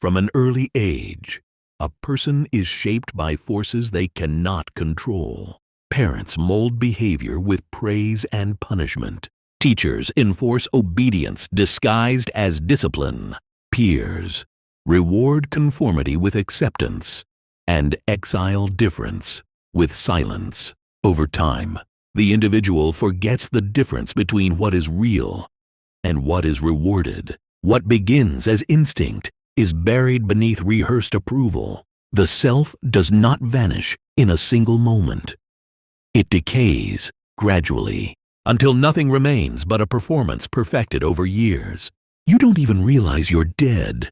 From an early age, a person is shaped by forces they cannot control. Parents mold behavior with praise and punishment. Teachers enforce obedience disguised as discipline. Peers reward conformity with acceptance and exile difference with silence. Over time, the individual forgets the difference between what is real and what is rewarded. What begins as instinct is buried beneath rehearsed approval. The self does not vanish in a single moment. It decays gradually until nothing remains but a performance perfected over years. You don't even realize you're dead.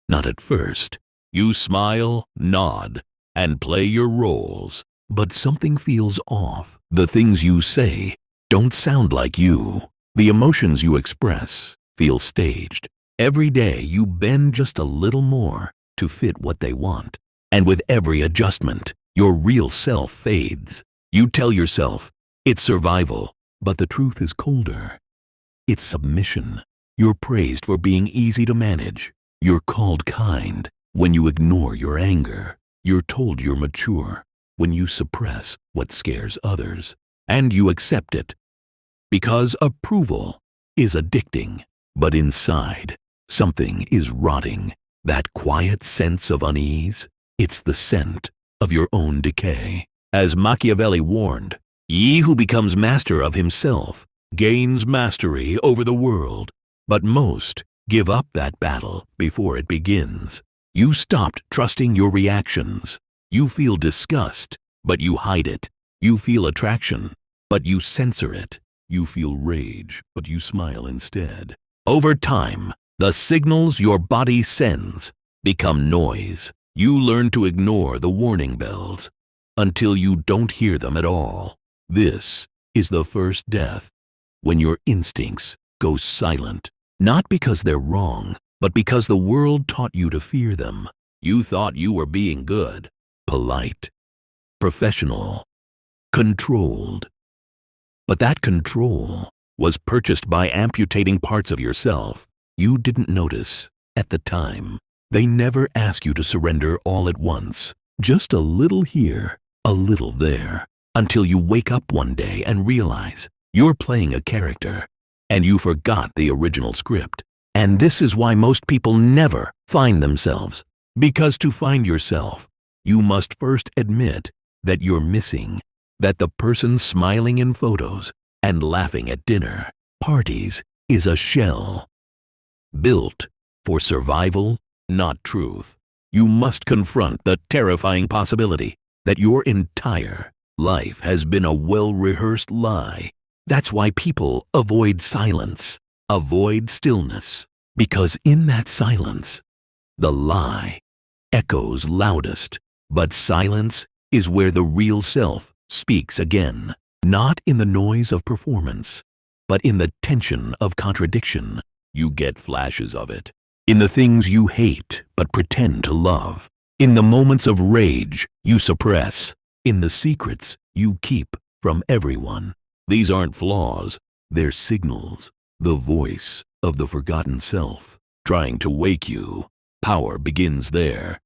Not at first. You smile, nod, and play your roles. But something feels off. The things you say don't sound like you. The emotions you express feel staged. Every day you bend just a little more to fit what they want. And with every adjustment, your real self fades. You tell yourself, it's survival, but the truth is colder. It's submission. You're praised for being easy to manage. You're called kind when you ignore your anger. You're told you're mature when you suppress what scares others. And you accept it because approval is addicting. But inside, something is rotting. That quiet sense of unease, it's the scent of your own decay. As Machiavelli warned, "He who becomes master of himself gains mastery over the world." But most give up that battle before it begins. You stopped trusting your reactions. You feel disgust, but you hide it. You feel attraction, but you censor it. You feel rage, but you smile instead. Over time, the signals your body sends become noise. You learn to ignore the warning bells until you don't hear them at all. This is the first death, when your instincts go silent. Not because they're wrong, but because the world taught you to fear them. You thought you were being good, polite, professional, controlled. But that control was purchased by amputating parts of yourself you didn't notice at the time. They never ask you to surrender all at once, just a little here, a little there, until you wake up one day and realize you're playing a character and you forgot the original script. And this is why most people never find themselves. Because to find yourself, you must first admit that you're missing, that the person smiling in photos and laughing at dinner parties is a shell built for survival, not truth. You must confront the terrifying possibility that your entire life has been a well-rehearsed lie. That's why people avoid silence, avoid stillness, because in that silence, the lie echoes loudest. But silence is where the real self speaks again, not in the noise of performance, but in the tension of contradiction. You get flashes of it in the things you hate but pretend to love, in the moments of rage you suppress, in the secrets you keep from everyone. These aren't flaws, they're signals, the voice of the forgotten self trying to wake you. Power begins there,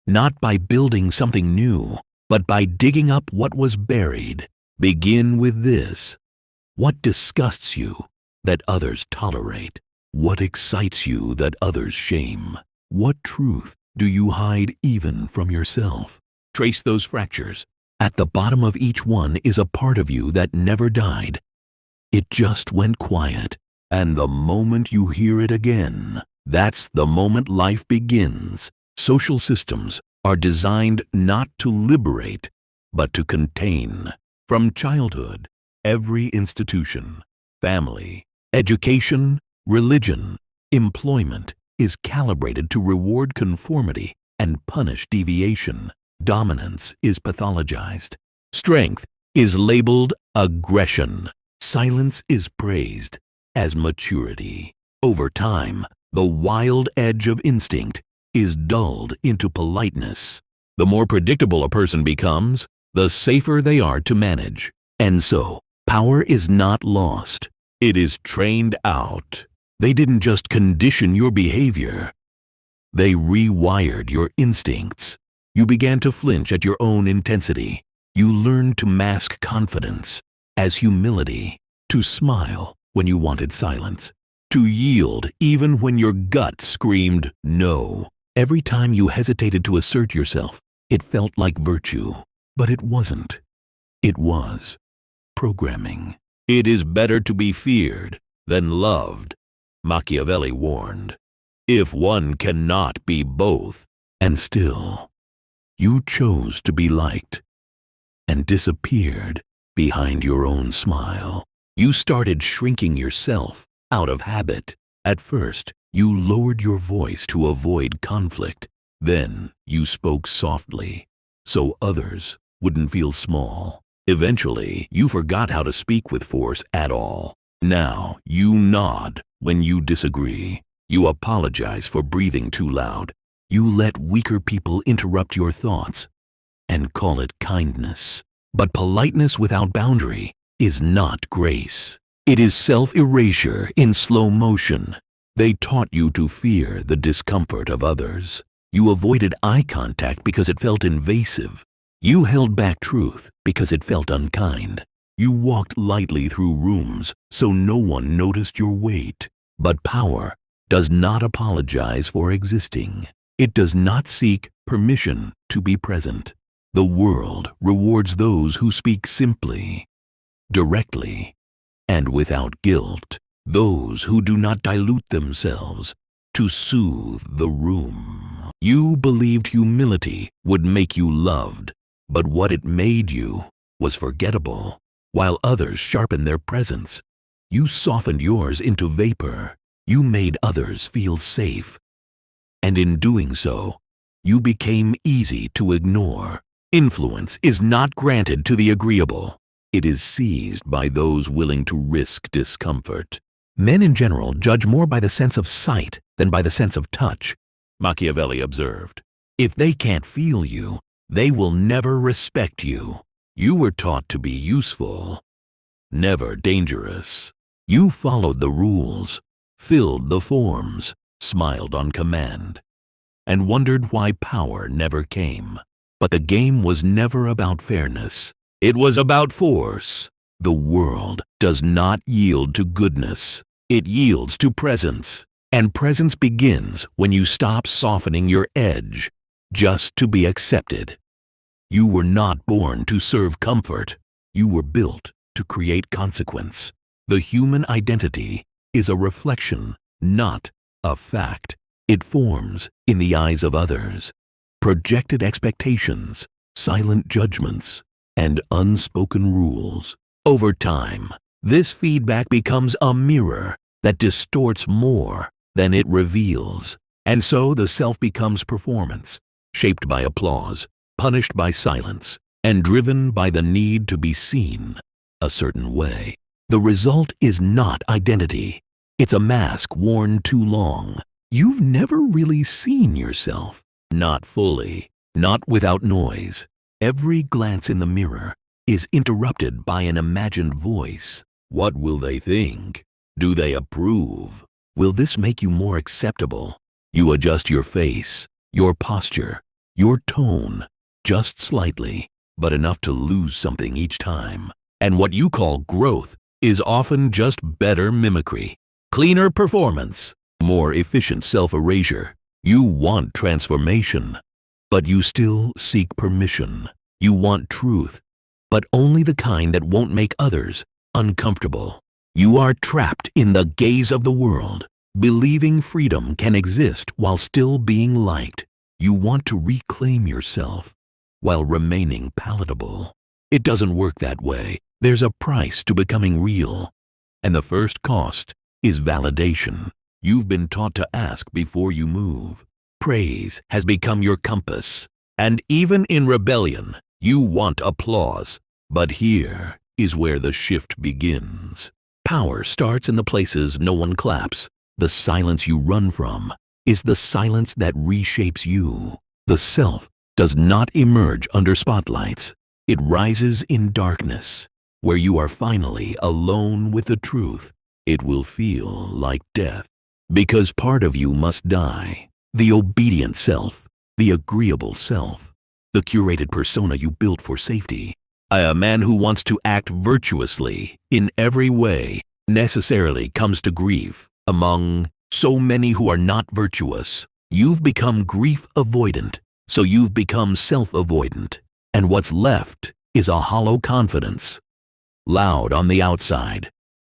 not by building something new, but by digging up what was buried. Begin with this. What disgusts you that others tolerate? What excites you that others shame? What truth do you hide even from yourself? Trace those fractures. At the bottom of each one is a part of you that never died. It just went quiet, and the moment you hear it again, that's the moment life begins. Social systems are designed not to liberate, but to contain. From childhood, every institution, family, education, religion, employment is calibrated to reward conformity and punish deviation. Dominance is pathologized. Strength is labeled aggression. Silence is praised as maturity. Over time, the wild edge of instinct is dulled into politeness. The more predictable a person becomes, the safer they are to manage. And so, power is not lost. It is trained out. They didn't just condition your behavior. They rewired your instincts. You began to flinch at your own intensity. You learned to mask confidence as humility, to smile when you wanted silence, to yield even when your gut screamed no. Every time you hesitated to assert yourself, it felt like virtue, but it wasn't. It was programming. It is better to be feared than loved, Machiavelli warned. If one cannot be both, and still, you chose to be liked and disappeared behind your own smile. You started shrinking yourself out of habit. At first, you lowered your voice to avoid conflict. Then you spoke softly, so others wouldn't feel small. Eventually, you forgot how to speak with force at all. Now, you nod when you disagree. You apologize for breathing too loud. You let weaker people interrupt your thoughts and call it kindness. But politeness without boundary is not grace. It is self-erasure in slow motion. They taught you to fear the discomfort of others. You avoided eye contact because it felt invasive. You held back truth because it felt unkind. You walked lightly through rooms so no one noticed your weight. But power does not apologize for existing. It does not seek permission to be present. The world rewards those who speak simply, directly, and without guilt. Those who do not dilute themselves to soothe the room. You believed humility would make you loved, but what it made you was forgettable. While others sharpened their presence, you softened yours into vapor. You made others feel safe, and in doing so, you became easy to ignore. Influence is not granted to the agreeable. It is seized by those willing to risk discomfort. Men in general judge more by the sense of sight than by the sense of touch, Machiavelli observed. If they can't feel you, they will never respect you. You were taught to be useful, never dangerous. You followed the rules, filled the forms, smiled on command, and wondered why power never came. But the game was never about fairness. It was about force. The world does not yield to goodness. It yields to presence. And presence begins when you stop softening your edge just to be accepted. You were not born to serve comfort. You were built to create consequence. The human identity is a reflection, not a fact. It forms in the eyes of others. Projected expectations, silent judgments, and unspoken rules. Over time, this feedback becomes a mirror that distorts more than it reveals. And so the self becomes performance, shaped by applause, punished by silence, and driven by the need to be seen a certain way. The result is not identity. It's a mask worn too long. You've never really seen yourself. Not fully, not without noise. Every glance in the mirror is interrupted by an imagined voice. What will they think? Do they approve? Will this make you more acceptable? You adjust your face, your posture, your tone, just slightly, but enough to lose something each time. And what you call growth is often just better mimicry, cleaner performance, more efficient self-erasure. You want transformation, but you still seek permission. You want truth, but only the kind that won't make others uncomfortable. You are trapped in the gaze of the world, believing freedom can exist while still being liked. You want to reclaim yourself while remaining palatable. It doesn't work that way. There's a price to becoming real, and the first cost is validation. You've been taught to ask before you move. Praise has become your compass, and even in rebellion, you want applause. But here is where the shift begins. Power starts in the places no one claps. The silence you run from is the silence that reshapes you. The self does not emerge under spotlights. It rises in darkness, where you are finally alone with the truth. It will feel like death, because part of you must die. The obedient self, the agreeable self, the curated persona you built for safety. A man who wants to act virtuously in every way necessarily comes to grief. Among so many who are not virtuous, you've become grief avoidant, so you've become self-avoidant. And what's left is a hollow confidence. Loud on the outside,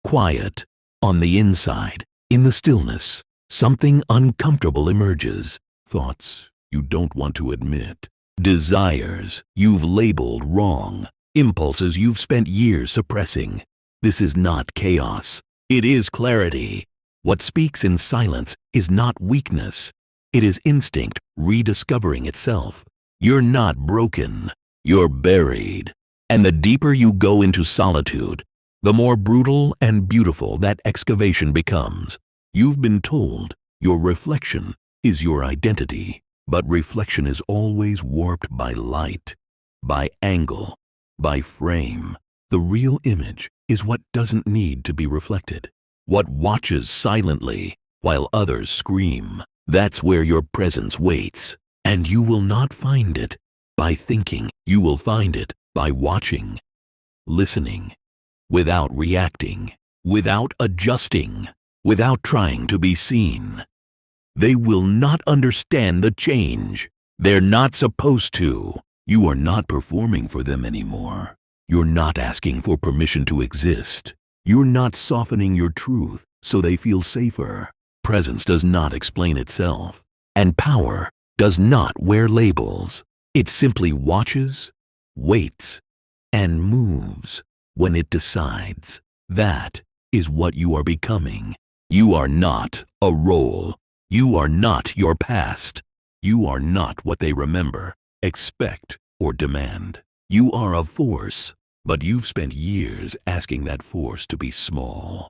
quiet on the inside. In the stillness, something uncomfortable emerges. Thoughts you don't want to admit. Desires you've labeled wrong. Impulses you've spent years suppressing. This is not chaos. It is clarity. What speaks in silence is not weakness. It is instinct rediscovering itself. You're not broken. You're buried. And the deeper you go into solitude, the more brutal and beautiful that excavation becomes. You've been told your reflection is your identity, but reflection is always warped by light, by angle, by frame. The real image is what doesn't need to be reflected, what watches silently while others scream. That's where your presence waits, and you will not find it by thinking. You will find it by watching, listening, without reacting, without adjusting, without trying to be seen. They will not understand the change. They're not supposed to. You are not performing for them anymore. You're not asking for permission to exist. You're not softening your truth so they feel safer. Presence does not explain itself, and power does not wear labels. It simply watches, waits, and moves when it decides. That is what you are becoming. You are not a role. You are not your past. You are not what they remember, expect, or demand. You are a force, but you've spent years asking that force to be small,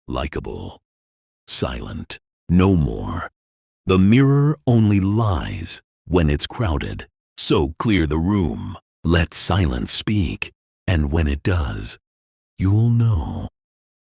likable, silent. No more. The mirror only lies when it's crowded. So clear the room. Let silence speak. And when it does, you'll know.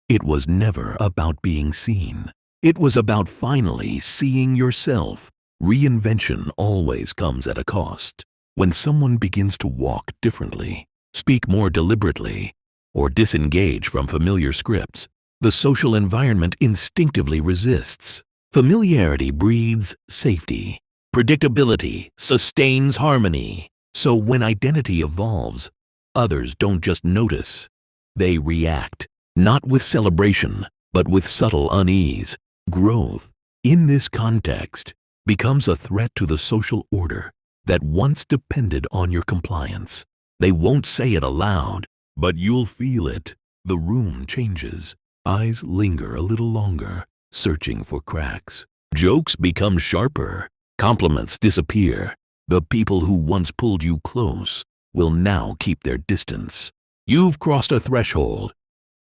It was never about being seen. It was about finally seeing yourself. Reinvention always comes at a cost. When someone begins to walk differently, speak more deliberately, or disengage from familiar scripts, the social environment instinctively resists. Familiarity breeds safety. Predictability sustains harmony. So when identity evolves, others don't just notice. They react, not with celebration, but with subtle unease. Growth, in this context, becomes a threat to the social order that once depended on your compliance. They won't say it aloud, but you'll feel it. The room changes. Eyes linger a little longer, searching for cracks. Jokes become sharper. Compliments disappear. The people who once pulled you close will now keep their distance. You've crossed a threshold,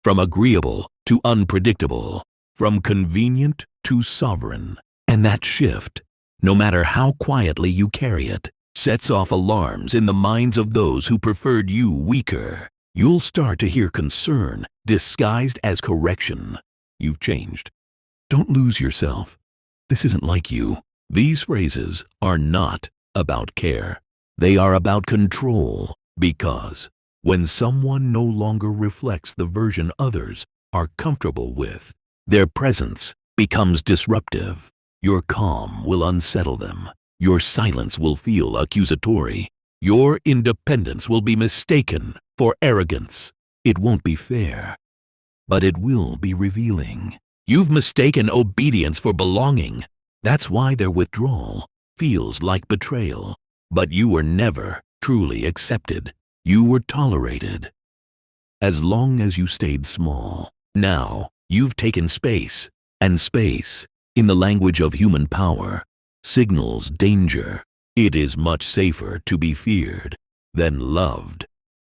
from agreeable to unpredictable, from convenient to sovereign. And that shift, no matter how quietly you carry it, sets off alarms in the minds of those who preferred you weaker. You'll start to hear concern disguised as correction. You've changed. Don't lose yourself. This isn't like you. These phrases are not about care. They are about control, because when someone no longer reflects the version others are comfortable with, their presence becomes disruptive. Your calm will unsettle them. Your silence will feel accusatory. Your independence will be mistaken for arrogance. It won't be fair, but it will be revealing. You've mistaken obedience for belonging. That's why their withdrawal feels like betrayal. But you were never truly accepted. You were tolerated. As long as you stayed small. Now, you've taken space, and space, in the language of human power, signals danger. It is much safer to be feared than loved.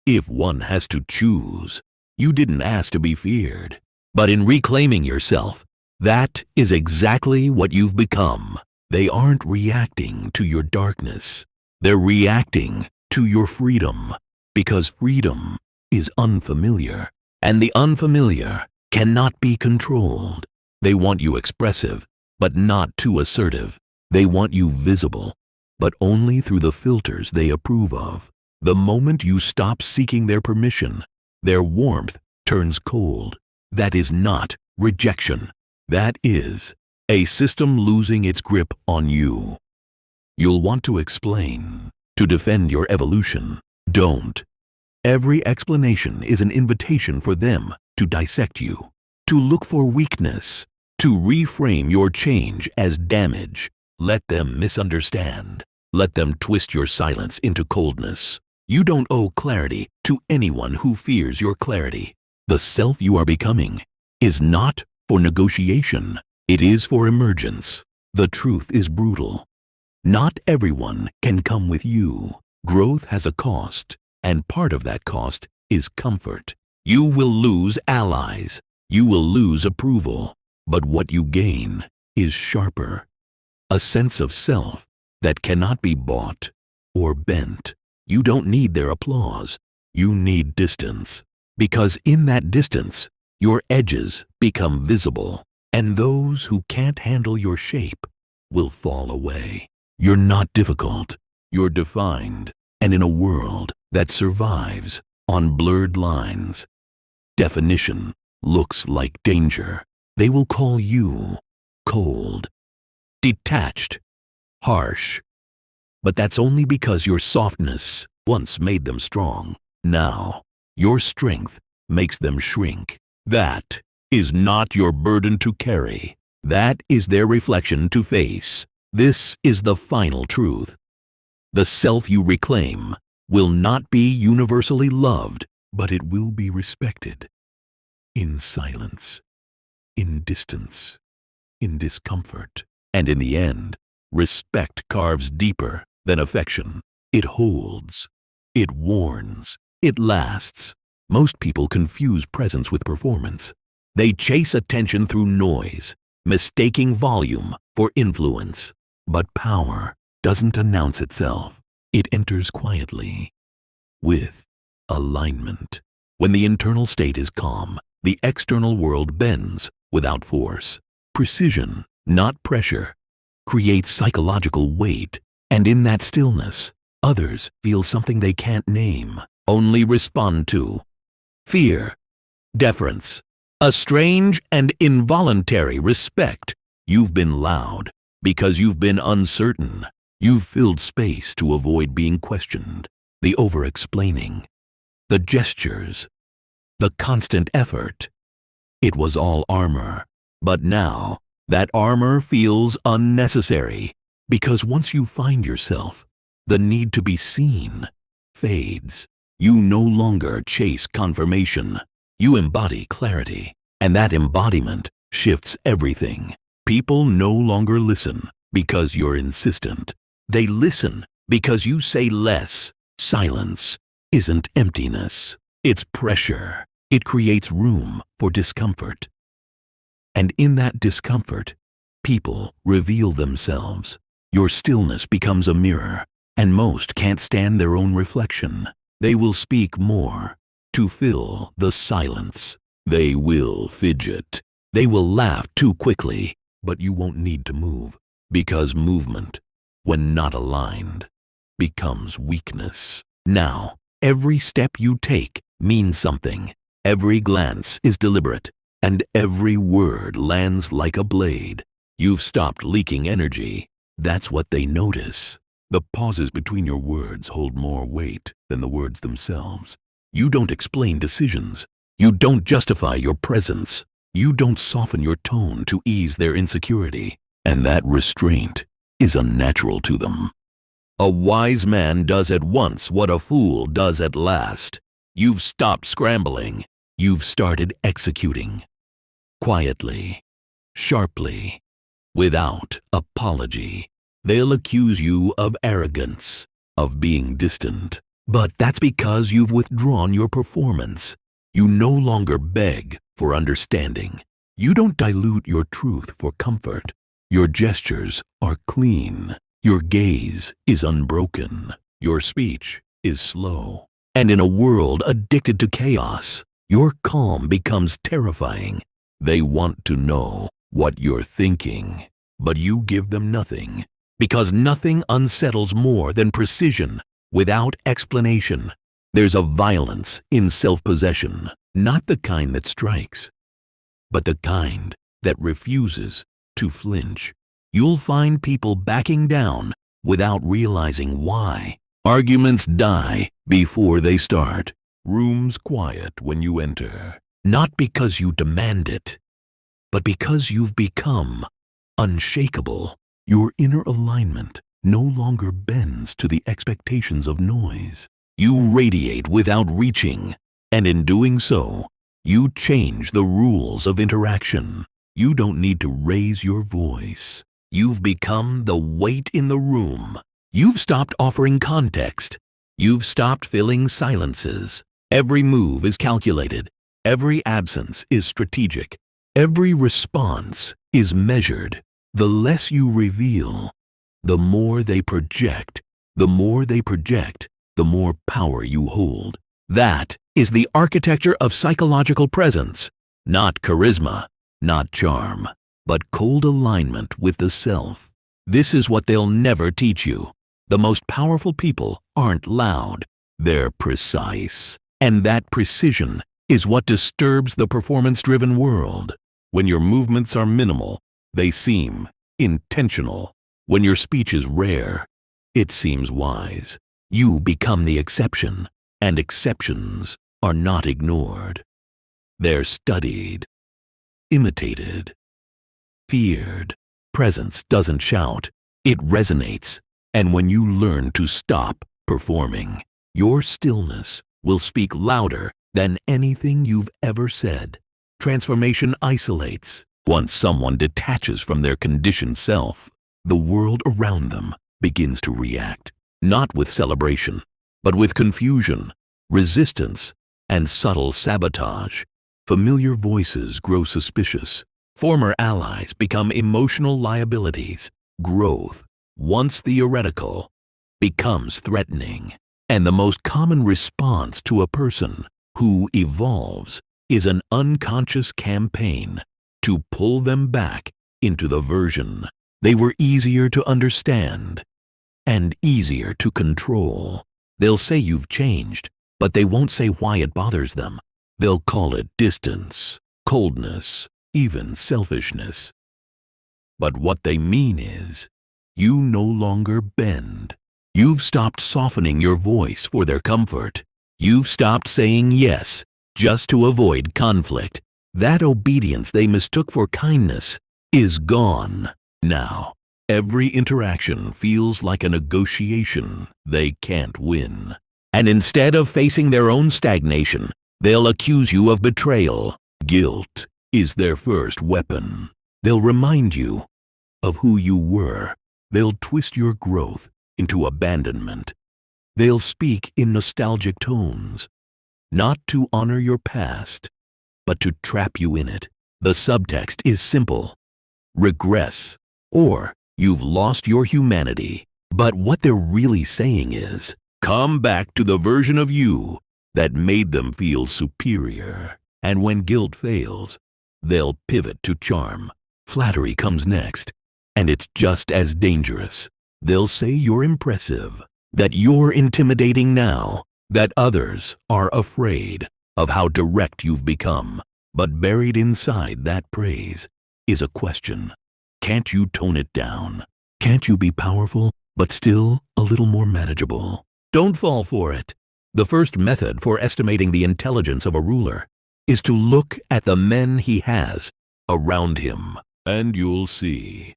If one has to choose, you didn't ask to be feared. But in reclaiming yourself, that is exactly what you've become. They aren't reacting to your darkness. They're reacting to your freedom, because freedom is unfamiliar, and the unfamiliar cannot be controlled. They want you expressive, but not too assertive. They want you visible, but only through the filters they approve of. The moment you stop seeking their permission, their warmth turns cold. That is not rejection. That is a system losing its grip on you. You'll want to explain, to defend your evolution. Don't. Every explanation is an invitation for them to dissect you, to look for weakness, to reframe your change as damage. Let them misunderstand. Let them twist your silence into coldness. You don't owe clarity to anyone who fears your clarity. The self you are becoming is not for negotiation. It is for emergence. The truth is brutal. Not everyone can come with you. Growth has a cost, and part of that cost is comfort. You will lose allies. You will lose approval. But what you gain is sharper. A sense of self that cannot be bought or bent. You don't need their applause. You need distance. Because in that distance, your edges become visible, and those who can't handle your shape will fall away. You're not difficult. You're defined, and in a world that survives on blurred lines, definition looks like danger. They will call you cold, detached, harsh. But that's only because your softness once made them strong. Now, your strength makes them shrink. That is not your burden to carry. That is their reflection to face. This is the final truth. The self you reclaim will not be universally loved, but it will be respected. In silence, in distance, in discomfort. And in the end, respect carves deeper than affection. It holds. It warns. It lasts. Most people confuse presence with performance. They chase attention through noise, mistaking volume for influence. But power doesn't announce itself. It enters quietly, with alignment. When the internal state is calm, the external world bends without force. Precision, not pressure, creates psychological weight. And in that stillness, others feel something they can't name, only respond to. Fear, deference, a strange and involuntary respect. You've been loud because you've been uncertain. You've filled space to avoid being questioned. The over-explaining, the gestures, the constant effort. It was all armor. But now, that armor feels unnecessary. Because once you find yourself, the need to be seen fades. You no longer chase confirmation. You embody clarity, and that embodiment shifts everything. People no longer listen because you're insistent. They listen because you say less. Silence isn't emptiness. It's pressure. It creates room for discomfort. And in that discomfort, people reveal themselves. Your stillness becomes a mirror, and most can't stand their own reflection. They will speak more to fill the silence. They will fidget. They will laugh too quickly, but you won't need to move, because movement, when not aligned, becomes weakness. Now, every step you take means something. Every glance is deliberate, and every word lands like a blade. You've stopped leaking energy. That's what they notice. The pauses between your words hold more weight than the words themselves. You don't explain decisions. You don't justify your presence. You don't soften your tone to ease their insecurity. And that restraint is unnatural to them. A wise man does at once what a fool does at last. You've stopped scrambling. You've started executing. Quietly, sharply, without apology. They'll accuse you of arrogance, of being distant. But that's because you've withdrawn your performance. You no longer beg for understanding. You don't dilute your truth for comfort. Your gestures are clean. Your gaze is unbroken. Your speech is slow. And in a world addicted to chaos, your calm becomes terrifying. They want to know what you're thinking, but you give them nothing. Because nothing unsettles more than precision without explanation. There's a violence in self-possession, not the kind that strikes, but the kind that refuses to flinch. You'll find people backing down without realizing why. Arguments die before they start. Rooms quiet when you enter. Not because you demand it, but because you've become unshakable. Your inner alignment no longer bends to the expectations of noise. You radiate without reaching, and in doing so, you change the rules of interaction. You don't need to raise your voice. You've become the weight in the room. You've stopped offering context. You've stopped filling silences. Every move is calculated. Every absence is strategic. Every response is measured. The less you reveal, the more they project. The more they project, the more power you hold. That is the architecture of psychological presence. Not charisma, not charm, but cold alignment with the self. This is what they'll never teach you. The most powerful people aren't loud. They're precise. And that precision is what disturbs the performance-driven world. When your movements are minimal, they seem intentional. When your speech is rare, it seems wise. You become the exception, and exceptions are not ignored. They're studied, imitated, feared. Presence doesn't shout, it resonates. And when you learn to stop performing, your stillness will speak louder than anything you've ever said. Transformation isolates. Once someone detaches from their conditioned self, the world around them begins to react, not with celebration, but with confusion, resistance, and subtle sabotage. Familiar voices grow suspicious. Former allies become emotional liabilities. Growth, once theoretical, becomes threatening. And the most common response to a person who evolves is an unconscious campaign to pull them back into the version they were easier to understand and easier to control. They'll say you've changed, but they won't say why it bothers them. They'll call it distance, coldness, even selfishness. But what they mean is, you no longer bend. You've stopped softening your voice for their comfort. You've stopped saying yes just to avoid conflict. That obedience they mistook for kindness is gone. Now, every interaction feels like a negotiation they can't win. And instead of facing their own stagnation, they'll accuse you of betrayal. Guilt is their first weapon. They'll remind you of who you were. They'll twist your growth into abandonment. They'll speak in nostalgic tones, not to honor your past, but to trap you in it. The subtext is simple: regress, or you've lost your humanity. But what they're really saying is, come back to the version of you that made them feel superior. And when guilt fails, they'll pivot to charm. Flattery comes next, and it's just as dangerous. They'll say you're impressive, that you're intimidating now, that others are afraid of how direct you've become. But buried inside that praise is a question. Can't you tone it down? Can't you be powerful, but still a little more manageable? Don't fall for it. The first method for estimating the intelligence of a ruler is to look at the men he has around him, and you'll see.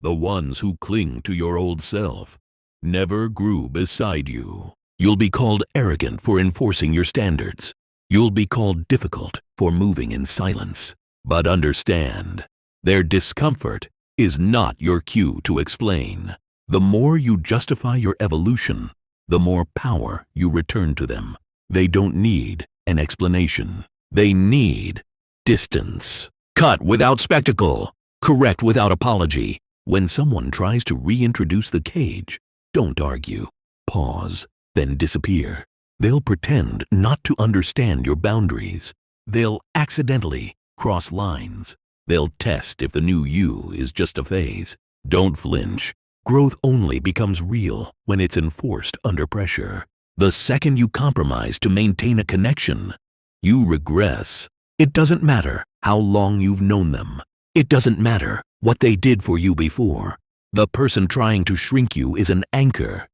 The ones who cling to your old self never grew beside you. You'll be called arrogant for enforcing your standards. You'll be called difficult for moving in silence. But understand, their discomfort is not your cue to explain. The more you justify your evolution, the more power you return to them. They don't need an explanation. They need distance. Cut without spectacle. Correct without apology. When someone tries to reintroduce the cage, don't argue. Pause, then disappear. They'll pretend not to understand your boundaries. They'll accidentally cross lines. They'll test if the new you is just a phase. Don't flinch. Growth only becomes real when it's enforced under pressure. The second you compromise to maintain a connection, you regress. It doesn't matter how long you've known them. It doesn't matter what they did for you before. The person trying to shrink you is an anchor,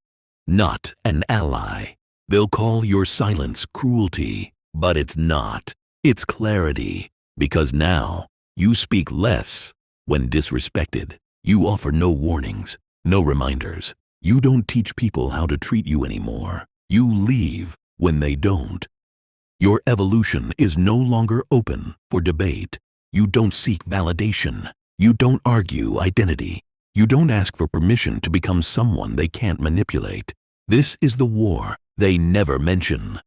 not an ally. They'll call your silence cruelty, but it's not. It's clarity, because now you speak less when disrespected. You offer no warnings, no reminders. You don't teach people how to treat you anymore. You leave when they don't. Your evolution is no longer open for debate. You don't seek validation. You don't argue identity. You don't ask for permission to become someone they can't manipulate. This is the war they never mention.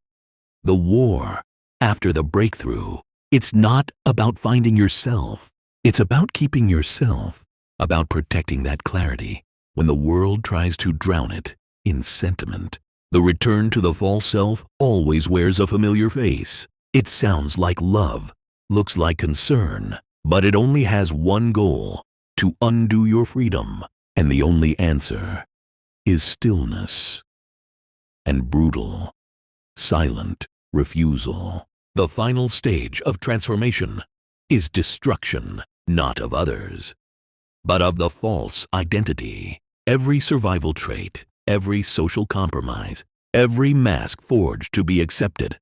The war after the breakthrough. It's not about finding yourself. It's about keeping yourself, about protecting that clarity when the world tries to drown it in sentiment. The return to the false self always wears a familiar face. It sounds like love, looks like concern, but it only has one goal: to undo your freedom. And the only answer is stillness and brutal, silent refusal. The final stage of transformation is destruction, not of others, but of the false identity. Every survival trait, every social compromise, every mask forged to be accepted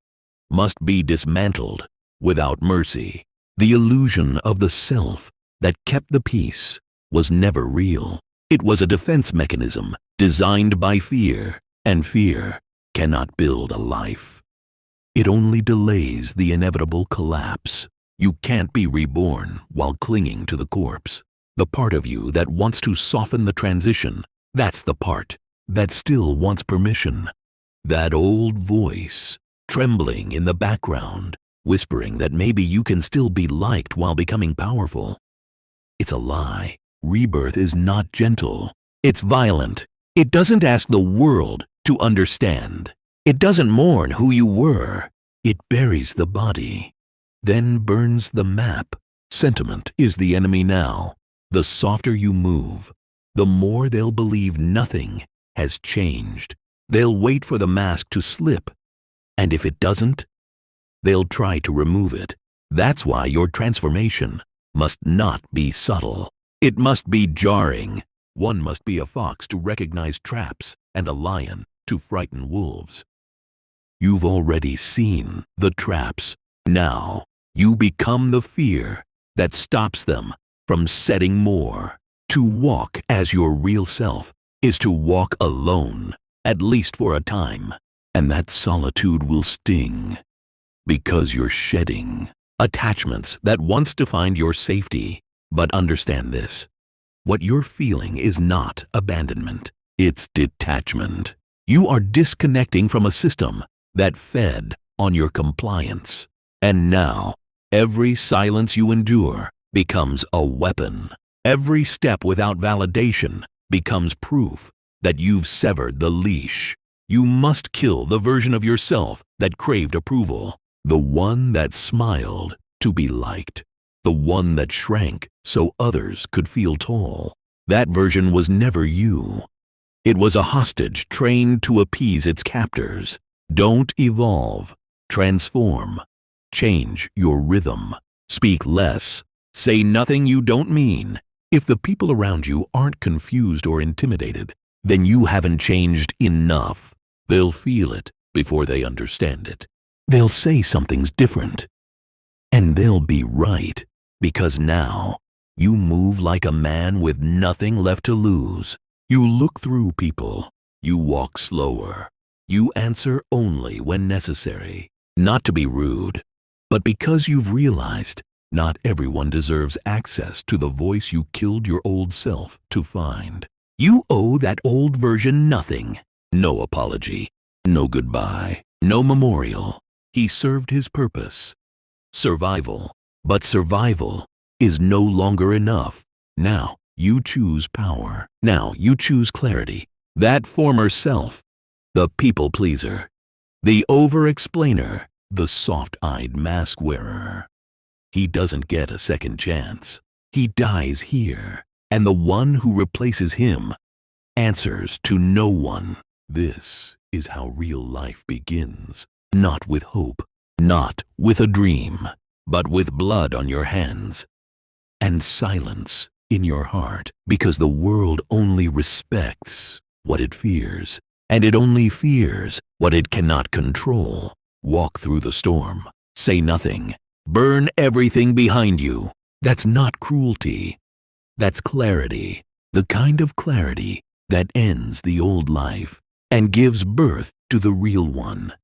must be dismantled without mercy. The illusion of the self that kept the peace was never real. It was a defense mechanism designed by fear, and fear cannot build a life. It only delays the inevitable collapse. You can't be reborn while clinging to the corpse. The part of you that wants to soften the transition, that's the part that still wants permission. That old voice, trembling in the background, whispering that maybe you can still be liked while becoming powerful. It's a lie. Rebirth is not gentle. It's violent. It doesn't ask the world to understand. It doesn't mourn who you were. It buries the body, then burns the map. Sentiment is the enemy now. The softer you move, the more they'll believe nothing has changed. They'll wait for the mask to slip, and if it doesn't, they'll try to remove it. That's why your transformation must not be subtle. It must be jarring. One must be a fox to recognize traps and a lion to frighten wolves. You've already seen the traps. Now you become the fear that stops them from setting more. To walk as your real self is to walk alone, at least for a time. And that solitude will sting, because you're shedding attachments that once defined your safety. But understand this: what you're feeling is not abandonment, it's detachment. You are disconnecting from a system that fed on your compliance. And now, every silence you endure becomes a weapon. Every step without validation becomes proof that you've severed the leash. You must kill the version of yourself that craved approval, the one that smiled to be liked, the one that shrank so others could feel tall. That version was never you. It was a hostage trained to appease its captors. Don't evolve. Transform. Change your rhythm. Speak less. Say nothing you don't mean. If the people around you aren't confused or intimidated, then you haven't changed enough. They'll feel it before they understand it. They'll say something's different. And they'll be right, because now you move like a man with nothing left to lose. You look through people. You walk slower. You answer only when necessary, not to be rude, but because you've realized not everyone deserves access to the voice you killed your old self to find. You owe that old version nothing. No apology, no goodbye, no memorial. He served his purpose. Survival. But survival is no longer enough. Now you choose power. Now you choose clarity. That former self, the people pleaser, the over-explainer, the soft-eyed mask wearer. He doesn't get a second chance. He dies here, and the one who replaces him answers to no one. This is how real life begins. Not with hope, not with a dream, but with blood on your hands and silence in your heart, because the world only respects what it fears, and it only fears what it cannot control. Walk through the storm, say nothing, burn everything behind you. That's not cruelty. That's clarity, the kind of clarity that ends the old life and gives birth to the real one.